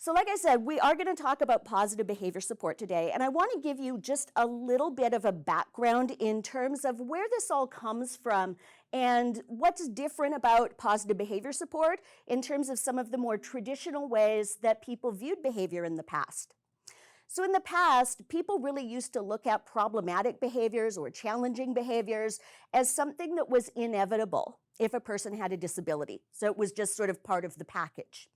So like I said, we are going to talk about positive behavior support today, and I want to give you just a little bit of a background in terms of where this all comes from and what's different about positive behavior support in terms of some of the more traditional ways that people viewed behavior in the past. So in the past, people really used to look at problematic behaviors or challenging behaviors as something that was inevitable if a person had a disability. So it was just sort of part of the package.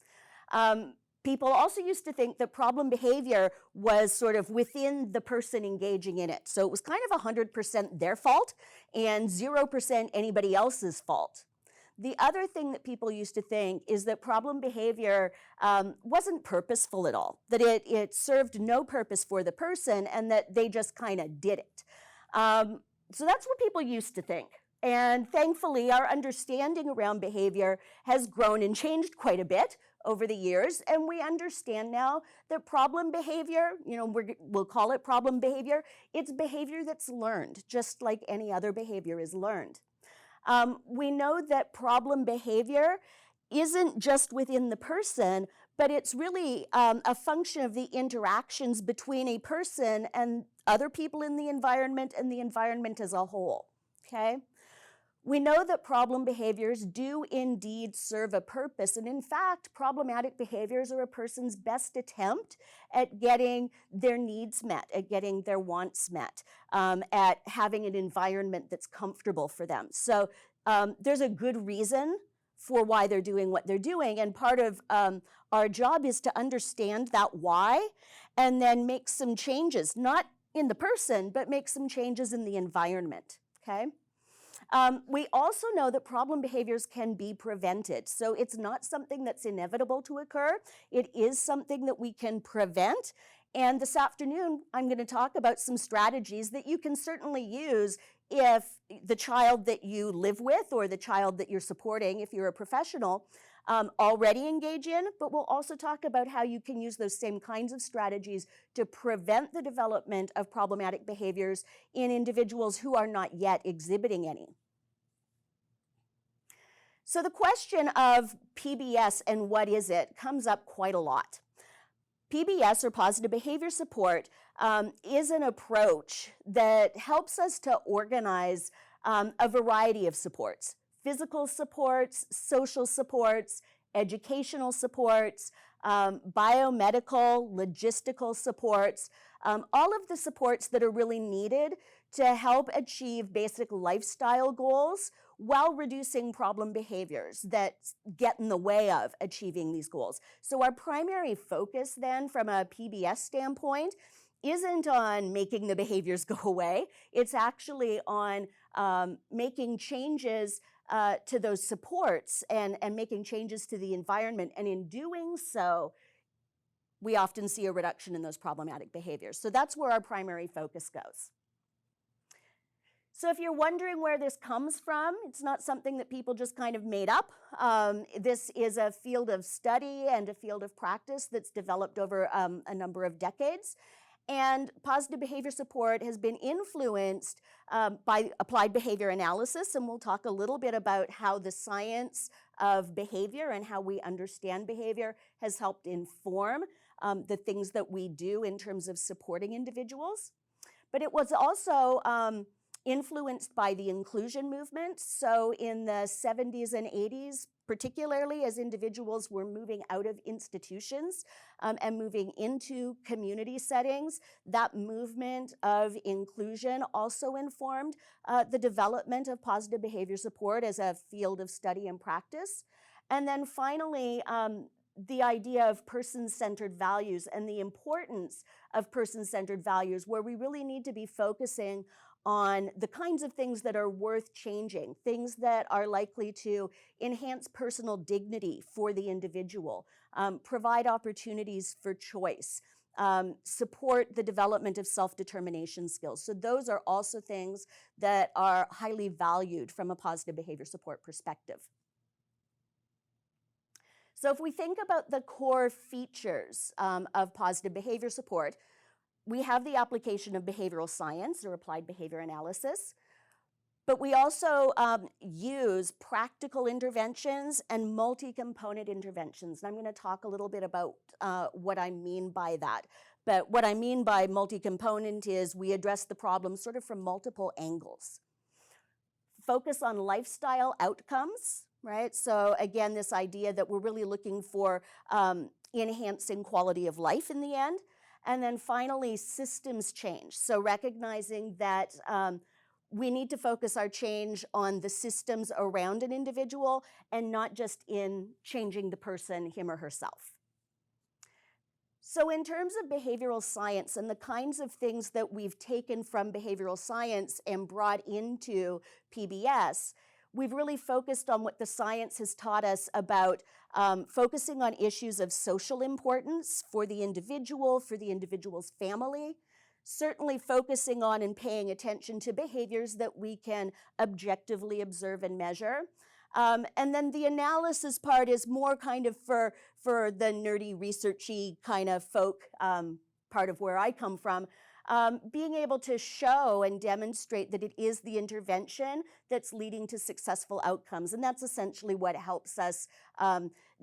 People also used to think that problem behavior was sort of within the person engaging in it. So it was kind of 100% their fault and 0% anybody else's fault. The other thing that people used to think is that problem behavior wasn't purposeful at all, that it served no purpose for the person and that they just kind of did it. So that's what people used to think. And thankfully, our understanding around behavior has grown and changed quite a bit over the years, and we understand now that problem behavior, we'll call it problem behavior, it's behavior that's learned, just like any other behavior is learned. We know that problem behavior isn't just within the person, but it's really a function of the interactions between a person and other people in the environment and the environment as a whole, okay? We know that problem behaviors do indeed serve a purpose, and in fact, problematic behaviors are a person's best attempt at getting their needs met, at getting their wants met, at having an environment that's comfortable for them. So there's a good reason for why they're doing what they're doing, and part of our job is to understand that why and then make some changes, not in the person, but make some changes in the environment, okay? We also know that problem behaviors can be prevented. So it's not something that's inevitable to occur. It is something that we can prevent. And this afternoon, I'm going to talk about some strategies that you can certainly use if the child that you live with or the child that you're supporting, if you're a professional, already engage in, but we'll also talk about how you can use those same kinds of strategies to prevent the development of problematic behaviors in individuals who are not yet exhibiting any. So the question of PBS and what is it comes up quite a lot. PBS, or positive behavior support, is an approach that helps us to organize a variety of supports: physical supports, social supports, educational supports, biomedical, logistical supports, all of the supports that are really needed to help achieve basic lifestyle goals while reducing problem behaviors that get in the way of achieving these goals. So our primary focus then from a PBS standpoint isn't on making the behaviors go away. It's actually on making changes to those supports and making changes to the environment. And in doing so, we often see a reduction in those problematic behaviors. So that's where our primary focus goes. So if you're wondering where this comes from, it's not something that people just kind of made up. This is a field of study and a field of practice that's developed over a number of decades. And positive behavior support has been influenced by applied behavior analysis, and we'll talk a little bit about how the science of behavior and how we understand behavior has helped inform the things that we do in terms of supporting individuals. But it was also influenced by the inclusion movement. So in the 70s and 80s, particularly as individuals were moving out of institutions and moving into community settings, that movement of inclusion also informed the development of positive behavior support as a field of study and practice. And then finally, the idea of person-centered values and the importance of person-centered values, where we really need to be focusing on the kinds of things that are worth changing, things that are likely to enhance personal dignity for the individual, provide opportunities for choice, support the development of self-determination skills. So those are also things that are highly valued from a positive behavior support perspective. So if we think about the core features of positive behavior support, we have the application of behavioral science or applied behavior analysis, But we also use practical interventions and multi-component interventions. And I'm going to talk a little bit about what I mean by that. But what I mean by multi-component is we address the problem sort of from multiple angles. Focus on lifestyle outcomes, right? So again, this idea that we're really looking for enhancing quality of life in the end. And then finally, systems change. So recognizing that we need to focus our change on the systems around an individual and not just in changing the person, him or herself. So in terms of behavioral science and the kinds of things that we've taken from behavioral science and brought into PBS, we've really focused on what the science has taught us about focusing on issues of social importance for the individual's family, certainly focusing on and paying attention to behaviors that we can objectively observe and measure. And then the analysis part is more kind of for the nerdy, researchy kind of folk, part of where I come from, being able to show and demonstrate that it is the intervention that's leading to successful outcomes. And that's essentially what helps us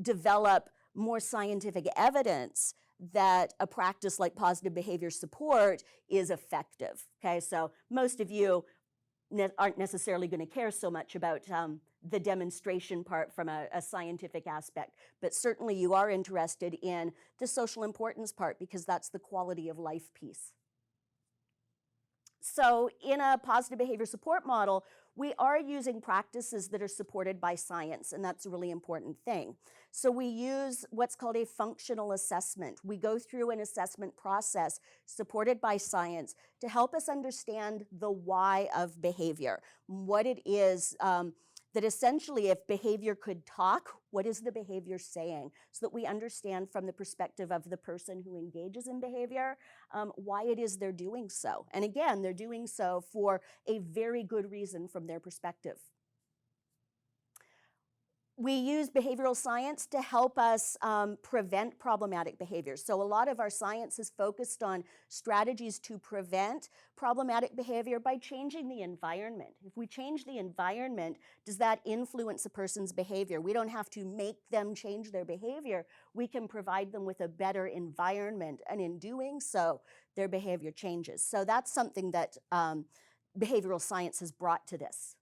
develop more scientific evidence that a practice like positive behavior support is effective. Okay, so most of you aren't necessarily going to care so much about the demonstration part from a scientific aspect, but certainly you are interested in the social importance part because that's the quality of life piece. So in a positive behavior support model, we are using practices that are supported by science, and that's a really important thing. So we use what's called a functional assessment. We go through an assessment process supported by science to help us understand the why of behavior, what it is that essentially if behavior could talk, what is the behavior saying? So that we understand from the perspective of the person who engages in behavior, why it is they're doing so. And again, they're doing so for a very good reason from their perspective. We use behavioral science to help us prevent problematic behaviors. So a lot of our science is focused on strategies to prevent problematic behavior by changing the environment. If we change the environment, does that influence a person's behavior? We don't have to make them change their behavior. We can provide them with a better environment, and in doing so, their behavior changes. So that's something that behavioral science has brought to this.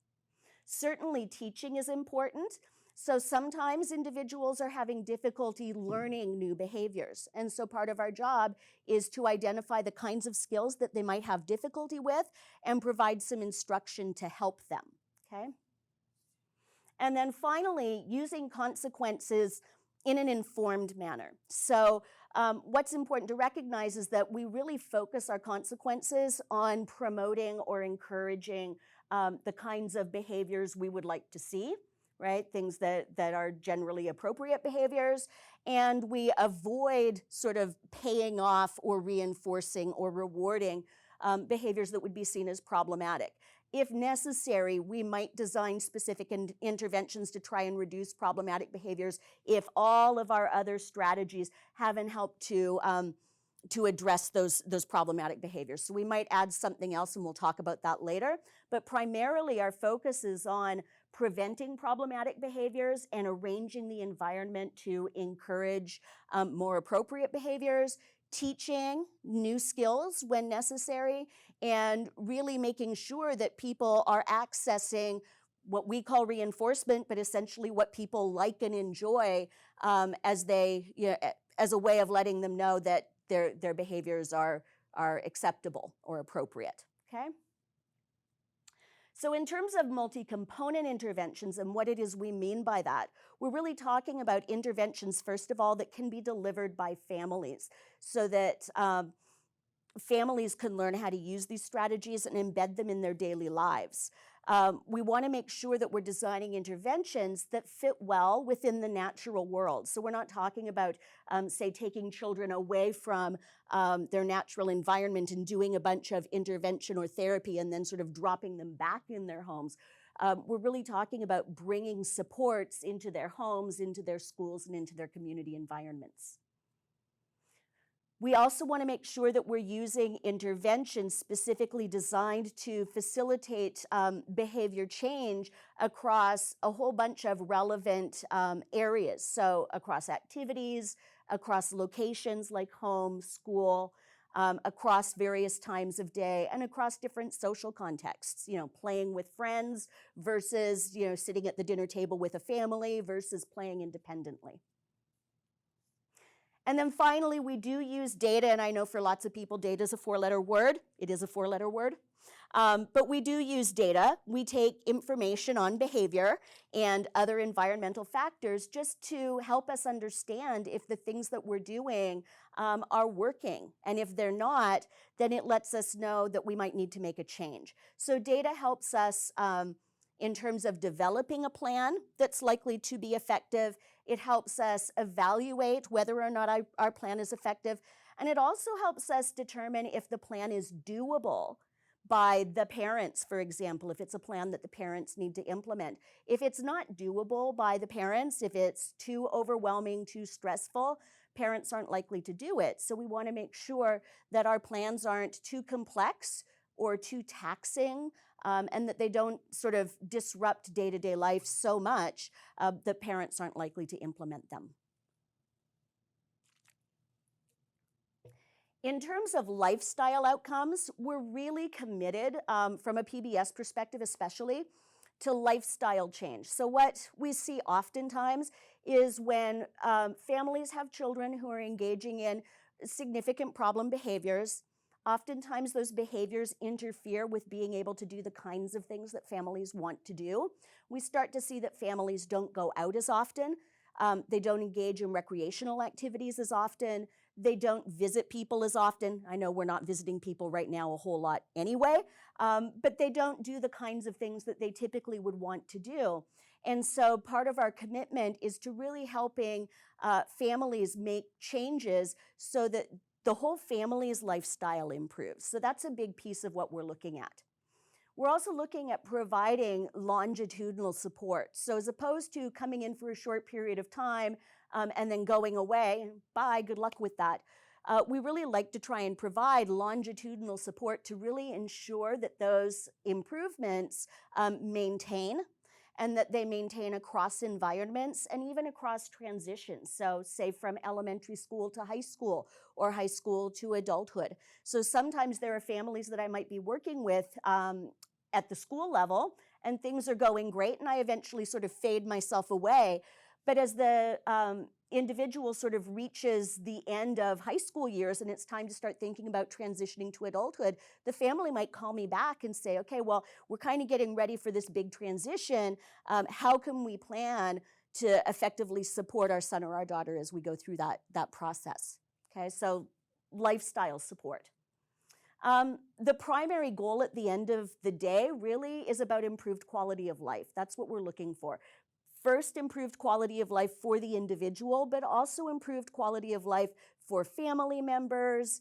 Certainly, teaching is important. So sometimes individuals are having difficulty learning new behaviors. And so part of our job is to identify the kinds of skills that they might have difficulty with and provide some instruction to help them, okay? And then finally, using consequences in an informed manner. So what's important to recognize is that we really focus our consequences on promoting or encouraging the kinds of behaviors we would like to see, right? Things that are generally appropriate behaviors. And we avoid sort of paying off or reinforcing or rewarding behaviors that would be seen as problematic. If necessary, we might design specific interventions to try and reduce problematic behaviors if all of our other strategies haven't helped to address those problematic behaviors. So we might add something else, and we'll talk about that later. But primarily, our focus is on preventing problematic behaviors and arranging the environment to encourage more appropriate behaviors, teaching new skills when necessary, and really making sure that people are accessing what we call reinforcement, but essentially what people like and enjoy as a way of letting them know that their behaviors are acceptable or appropriate, okay? So in terms of multi-component interventions and what it is we mean by that, we're really talking about interventions, first of all, that can be delivered by families so that families can learn how to use these strategies and embed them in their daily lives. We want to make sure that we're designing interventions that fit well within the natural world. So we're not talking about, say, taking children away from their natural environment and doing a bunch of intervention or therapy and then sort of dropping them back in their homes. We're really talking about bringing supports into their homes, into their schools, and into their community environments. We also want to make sure that we're using interventions specifically designed to facilitate behavior change across a whole bunch of relevant areas. So across activities, across locations like home, school, across various times of day, and across different social contexts, playing with friends versus, sitting at the dinner table with a family versus playing independently. And then finally, we do use data, and I know for lots of people, data is a four-letter word. It is a four-letter word. But we do use data. We take information on behavior and other environmental factors just to help us understand if the things that we're doing are working. And if they're not, then it lets us know that we might need to make a change. So data helps us in terms of developing a plan that's likely to be effective. It helps us evaluate whether or not our plan is effective. And it also helps us determine if the plan is doable by the parents, for example, if it's a plan that the parents need to implement. If it's not doable by the parents, if it's too overwhelming, too stressful, parents aren't likely to do it. So we want to make sure that our plans aren't too complex or too taxing, and that they don't sort of disrupt day-to-day life so much that parents aren't likely to implement them. In terms of lifestyle outcomes, we're really committed, from a PBS perspective especially, to lifestyle change. So what we see oftentimes is when families have children who are engaging in significant problem behaviors, oftentimes those behaviors interfere with being able to do the kinds of things that families want to do. We start to see that families don't go out as often. They don't engage in recreational activities as often. They don't visit people as often. I know we're not visiting people right now a whole lot anyway, but they don't do the kinds of things that they typically would want to do. And so part of our commitment is to really helping families make changes so that the whole family's lifestyle improves. So that's a big piece of what we're looking at. We're also looking at providing longitudinal support. So as opposed to coming in for a short period of time and then going away, bye, good luck with that, we really like to try and provide longitudinal support to really ensure that those improvements maintain, and that they maintain across environments and even across transitions. So say from elementary school to high school or high school to adulthood. So sometimes there are families that I might be working with at the school level and things are going great and I eventually sort of fade myself away. But as the individual sort of reaches the end of high school years and it's time to start thinking about transitioning to adulthood, the family might call me back and say, okay, well, we're kind of getting ready for this big transition. How can we plan to effectively support our son or our daughter as we go through that process? Okay, so lifestyle support. The primary goal at the end of the day really is about improved quality of life. That's what we're looking for. First, improved quality of life for the individual, but also improved quality of life for family members.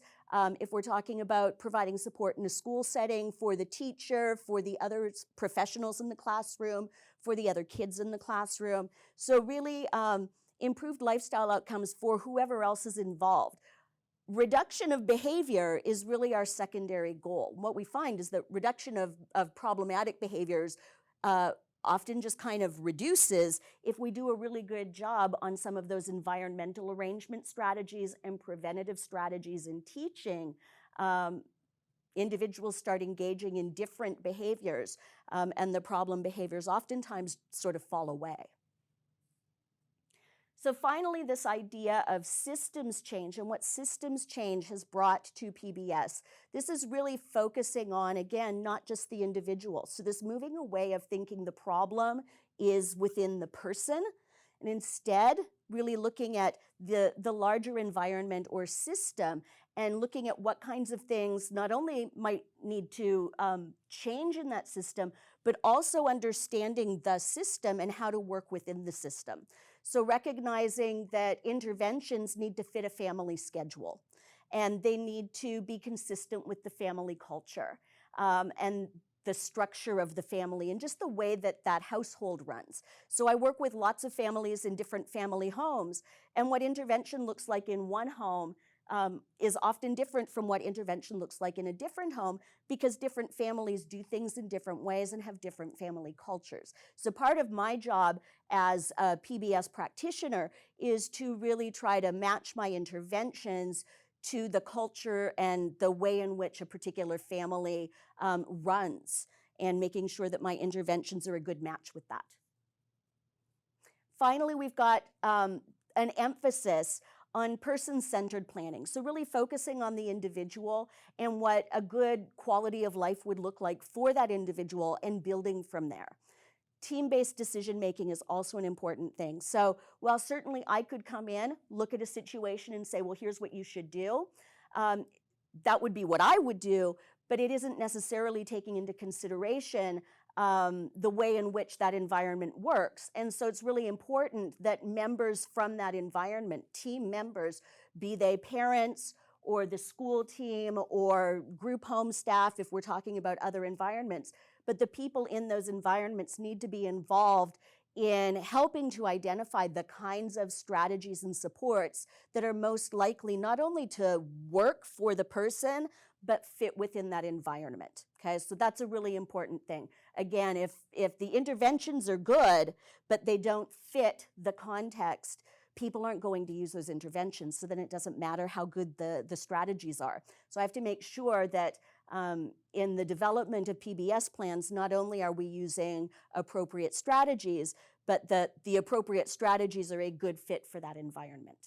If we're talking about providing support in a school setting, for the teacher, for the other professionals in the classroom, for the other kids in the classroom. So really improved lifestyle outcomes for whoever else is involved. Reduction of behavior is really our secondary goal. What we find is that reduction of problematic behaviors often just kind of reduces if we do a really good job on some of those environmental arrangement strategies and preventative strategies in teaching. Individuals start engaging in different behaviors, and the problem behaviors oftentimes sort of fall away. So finally, this idea of systems change and what systems change has brought to PBS. This is really focusing on, again, not just the individual. So this moving away of thinking the problem is within the person, and instead really looking at the larger environment or system and looking at what kinds of things not only might need to change in that system, but also understanding the system and how to work within the system. So recognizing that interventions need to fit a family schedule and they need to be consistent with the family culture and the structure of the family and just the way that that household runs. So I work with lots of families in different family homes, and what intervention looks like in one home is often different from what intervention looks like in a different home, because different families do things in different ways and have different family cultures. So part of my job as a PBS practitioner is to really try to match my interventions to the culture and the way in which a particular family runs, and making sure that my interventions are a good match with that. Finally, we've got an emphasis on person-centered planning. So really focusing on the individual and what a good quality of life would look like for that individual, and building from there. Team-based decision-making is also an important thing. So while certainly I could come in, look at a situation and say, well, here's what you should do, that would be what I would do, but it isn't necessarily taking into consideration the way in which that environment works. And so it's really important that members from that environment, team members, be they parents or the school team or group home staff, if we're talking about other environments, but the people in those environments need to be involved in helping to identify the kinds of strategies and supports that are most likely not only to work for the person, but fit within that environment. Okay, so that's a really important thing. Again, if the interventions are good, but they don't fit the context, people aren't going to use those interventions, so then it doesn't matter how good the strategies are. So I have to make sure that in the development of PBS plans, not only are we using appropriate strategies, but that the appropriate strategies are a good fit for that environment.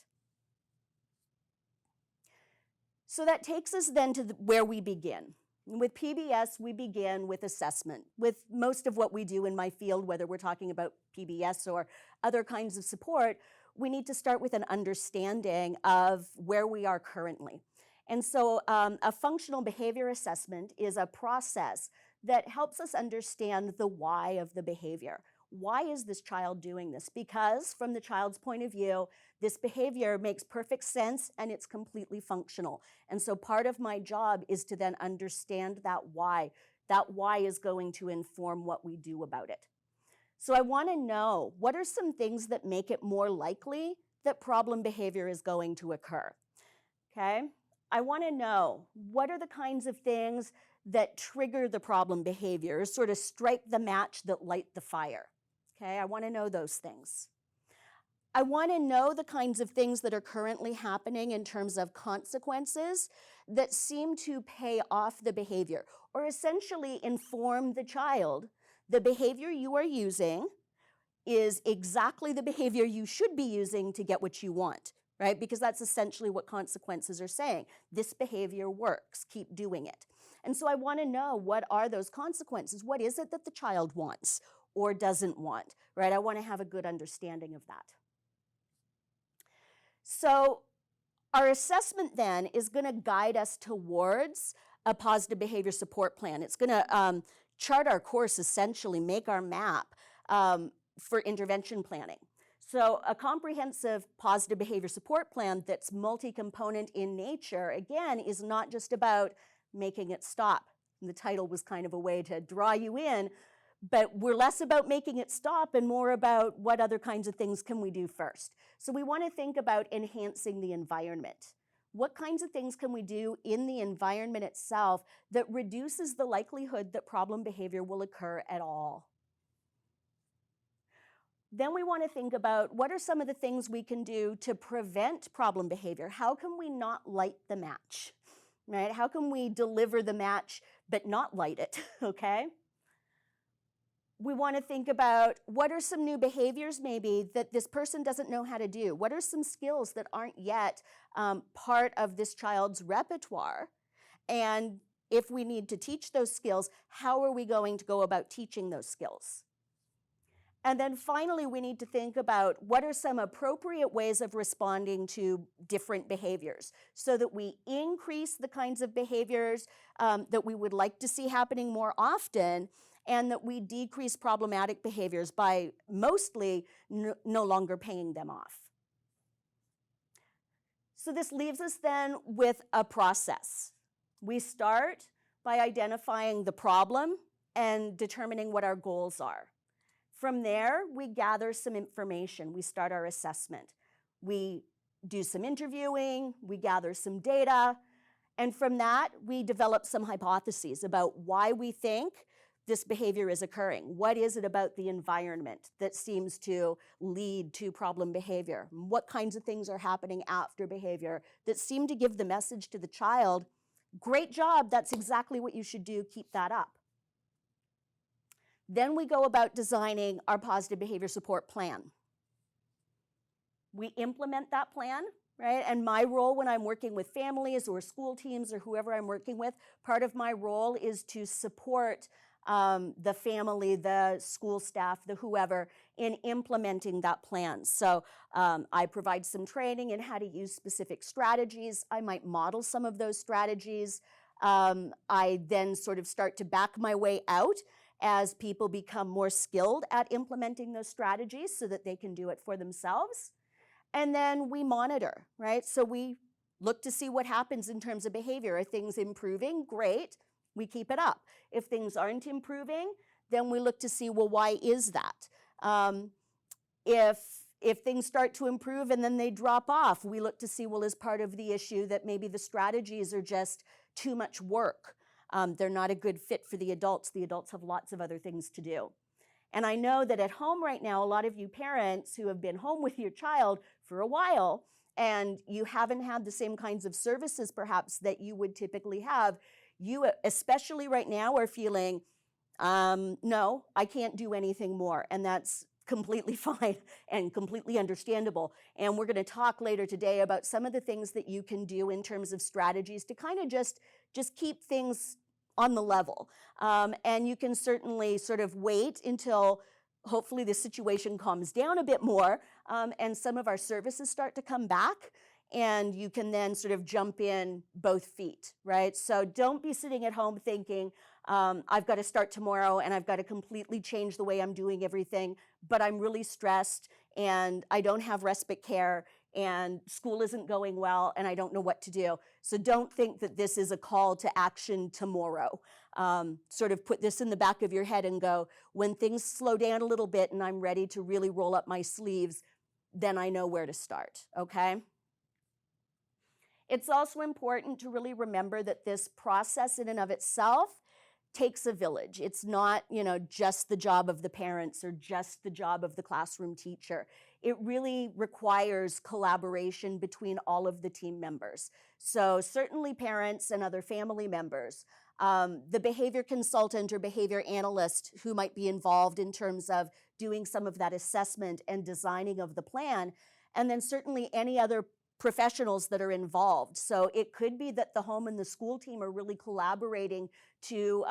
So that takes us then to where we begin. With PBS, we begin with assessment. With most of what we do in my field, whether we're talking about PBS or other kinds of support, we need to start with an understanding of where we are currently. And so a functional behavior assessment is a process that helps us understand the why of the behavior. Why is this child doing this? Because from the child's point of view, this behavior makes perfect sense and it's completely functional. And so part of my job is to then understand that why. That why is going to inform what we do about it. So I want to know, what are some things that make it more likely that problem behavior is going to occur? Okay? I want to know, what are the kinds of things that trigger the problem behavior, sort of strike the match that light the fire? Okay, I want to know those things. I want to know the kinds of things that are currently happening in terms of consequences that seem to pay off the behavior, or essentially inform the child. The behavior you are using is exactly the behavior you should be using to get what you want, right? Because that's essentially what consequences are saying. This behavior works, keep doing it. And so I want to know, what are those consequences? What is it that the child wants or doesn't want, right? I want to have a good understanding of that. So our assessment then is going to guide us towards a positive behavior support plan. It's going to chart our course, essentially, make our map for intervention planning. So a comprehensive positive behavior support plan that's multi-component in nature, again, is not just about making it stop. And the title was kind of a way to draw you in, but we're less about making it stop and more about what other kinds of things can we do first. So we want to think about enhancing the environment. What kinds of things can we do in the environment itself that reduces the likelihood that problem behavior will occur at all? Then we want to think about, what are some of the things we can do to prevent problem behavior? How can we not light the match, right? How can we deliver the match but not light it, okay? We want to think about, what are some new behaviors maybe that this person doesn't know how to do? What are some skills that aren't yet part of this child's repertoire? And if we need to teach those skills, how are we going to go about teaching those skills? And then finally, we need to think about, what are some appropriate ways of responding to different behaviors so that we increase the kinds of behaviors that we would like to see happening more often, and that we decrease problematic behaviors by mostly no longer paying them off. So this leaves us then with a process. We start by identifying the problem and determining what our goals are. From there, we gather some information. We start our assessment. We do some interviewing, we gather some data, and from that, we develop some hypotheses about why we think this behavior is occurring. What is it about the environment that seems to lead to problem behavior? What kinds of things are happening after behavior that seem to give the message to the child, great job, that's exactly what you should do, keep that up. Then we go about designing our positive behavior support plan. We implement that plan, right? And my role when I'm working with families or school teams or whoever I'm working with, part of my role is to support the family, the school staff, the whoever, in implementing that plan. So I provide some training in how to use specific strategies. I might model some of those strategies. I then sort of start to back my way out as people become more skilled at implementing those strategies so that they can do it for themselves. And then we monitor, right? So we look to see what happens in terms of behavior. Are things improving? Great. We keep it up. If things aren't improving, then we look to see, well, why is that? If things start to improve and then they drop off, we look to see, well, is part of the issue that maybe the strategies are just too much work. They're not a good fit for the adults. The adults have lots of other things to do. And I know that at home right now, a lot of you parents who have been home with your child for a while and you haven't had the same kinds of services perhaps that you would typically have, you especially right now are feeling, no, I can't do anything more. And that's completely fine and completely understandable. And we're going to talk later today about some of the things that you can do in terms of strategies to kind of just keep things on the level. And you can certainly sort of wait until hopefully the situation calms down a bit more and some of our services start to come back. And you can then sort of jump in both feet, right? So don't be sitting at home thinking, I've got to start tomorrow and I've got to completely change the way I'm doing everything, but I'm really stressed and I don't have respite care and school isn't going well and I don't know what to do. So don't think that this is a call to action tomorrow. Sort of put this in the back of your head and go, when things slow down a little bit and I'm ready to really roll up my sleeves, then I know where to start, okay? It's also important to really remember that this process in and of itself takes a village. It's not, just the job of the parents or just the job of the classroom teacher. It really requires collaboration between all of the team members. So certainly parents and other family members, the behavior consultant or behavior analyst who might be involved in terms of doing some of that assessment and designing of the plan, and then certainly any other professionals that are involved. So it could be that the home and the school team are really collaborating to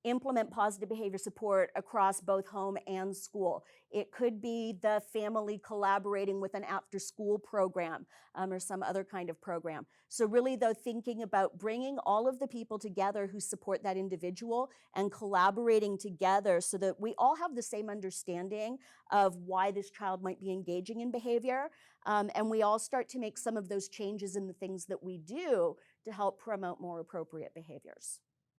implement positive behavior support across both home and school. It could be the family collaborating with an after-school program or some other kind of program. So really, though, thinking about bringing all of the people together who support that individual and collaborating together so that we all have the same understanding of why this child might be engaging in behavior, and we all start to make some of those changes in the things that we do to help promote more appropriate behaviors.